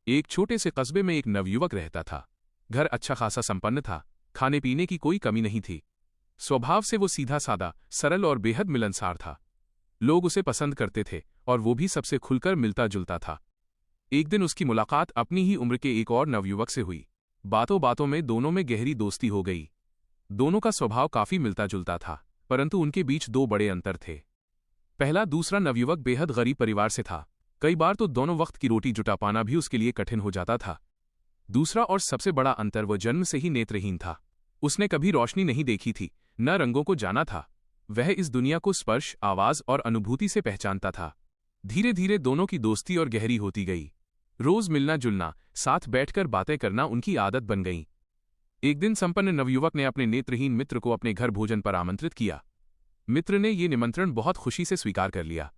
एक छोटे से कस्बे में एक नवयुवक रहता था। घर अच्छा खासा संपन्न था, खाने पीने की कोई कमी नहीं थी। स्वभाव से वो सीधा सादा, सरल और बेहद मिलनसार था। लोग उसे पसंद करते थे और वो भी सबसे खुलकर मिलता जुलता था। एक दिन उसकी मुलाकात अपनी ही उम्र के एक और नवयुवक से हुई। बातों बातों में दोनों में गहरी दोस्ती हो गई। दोनों का स्वभाव काफी मिलता जुलता था, परंतु उनके बीच दो बड़े अंतर थे। पहला, दूसरा नवयुवक बेहद गरीब परिवार से था। कई बार तो दोनों वक्त की रोटी जुटा पाना भी उसके लिए कठिन हो जाता था। दूसरा और सबसे बड़ा अंतर, वो जन्म से ही नेत्रहीन था। उसने कभी रोशनी नहीं देखी थी, न रंगों को जाना था। वह इस दुनिया को स्पर्श, आवाज और अनुभूति से पहचानता था। धीरे धीरे दोनों की दोस्ती और गहरी होती गई। रोज मिलना जुलना, साथ बैठकर बातें करना उनकी आदत बन गई। एक दिन संपन्न नवयुवक ने अपने नेत्रहीन मित्र को अपने घर भोजन पर आमंत्रित किया। मित्र ने ये निमंत्रण बहुत खुशी से स्वीकार कर लिया।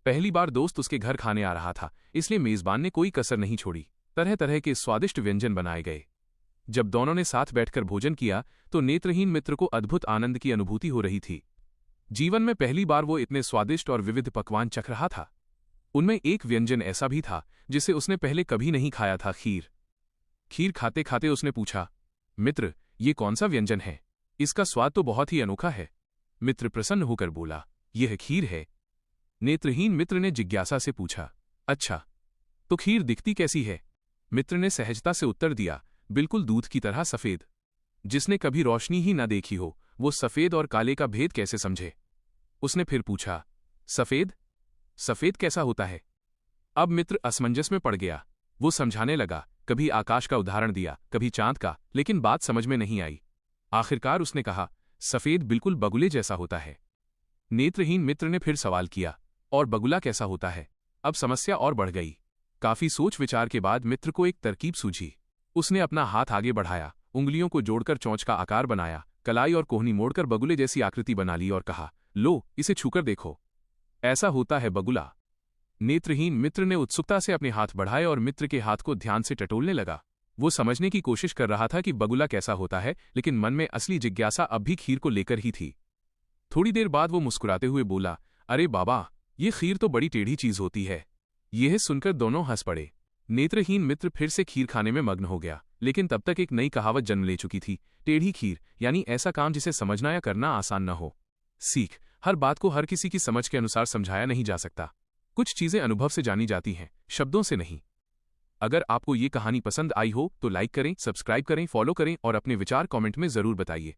पहली बार दोस्त उसके घर खाने आ रहा था, इसलिए मेजबान ने कोई कसर नहीं छोड़ी। तरह तरह के स्वादिष्ट व्यंजन बनाए गए। जब दोनों ने साथ बैठकर भोजन किया तो नेत्रहीन मित्र को अद्भुत आनंद की अनुभूति हो रही थी। जीवन में पहली बार वो इतने स्वादिष्ट और विविध पकवान चख रहा था। उनमें एक व्यंजन ऐसा भी था जिसे उसने पहले कभी नहीं खाया था, खीर। खीर खाते खाते उसने पूछा, मित्र, ये कौन सा व्यंजन है? इसका स्वाद तो बहुत ही अनोखा है। मित्र प्रसन्न होकर बोला, यह खीर है। नेत्रहीन मित्र ने जिज्ञासा से पूछा, अच्छा, तो खीर दिखती कैसी है? मित्र ने सहजता से उत्तर दिया, बिल्कुल दूध की तरह सफेद। जिसने कभी रोशनी ही न देखी हो, वो सफेद और काले का भेद कैसे समझे? उसने फिर पूछा, सफेद? सफेद कैसा होता है? अब मित्र असमंजस में पड़ गया। वो समझाने लगा, कभी आकाश का उदाहरण दिया, कभी चांद का, लेकिन बात समझ में नहीं आई। आखिरकार उसने कहा, सफेद बिल्कुल बगुले जैसा होता है। नेत्रहीन मित्र ने फिर सवाल किया, और बगुला कैसा होता है? अब समस्या और बढ़ गई। काफी सोच विचार के बाद मित्र को एक तरकीब सूझी। उसने अपना हाथ आगे बढ़ाया, उंगलियों को जोड़कर चोंच का आकार बनाया, कलाई और कोहनी मोड़कर बगुले जैसी आकृति बना ली और कहा, लो, इसे छूकर देखो, ऐसा होता है बगुला। नेत्रहीन मित्र ने उत्सुकता से अपने हाथ बढ़ाए और मित्र के हाथ को ध्यान से टटोलने लगा। वो समझने की कोशिश कर रहा था कि बगुला कैसा होता है, लेकिन मन में असली जिज्ञासा अब भी खीर को लेकर ही थी। थोड़ी देर बाद वो मुस्कुराते हुए बोला, अरे बाबा, ये खीर तो बड़ी टेढ़ी चीज होती है। यह सुनकर दोनों हंस पड़े। नेत्रहीन मित्र फिर से खीर खाने में मग्न हो गया, लेकिन तब तक एक नई कहावत जन्म ले चुकी थी, टेढ़ी खीर यानी ऐसा काम जिसे समझना या करना आसान न हो। सीख, हर बात को हर किसी की समझ के अनुसार समझाया नहीं जा सकता। कुछ चीजें अनुभव से जानी जाती हैं, शब्दों से नहीं। अगर आपको ये कहानी पसंद आई हो तो लाइक करें, सब्सक्राइब करें, फॉलो करें और अपने विचार कमेंट में जरूर बताइए।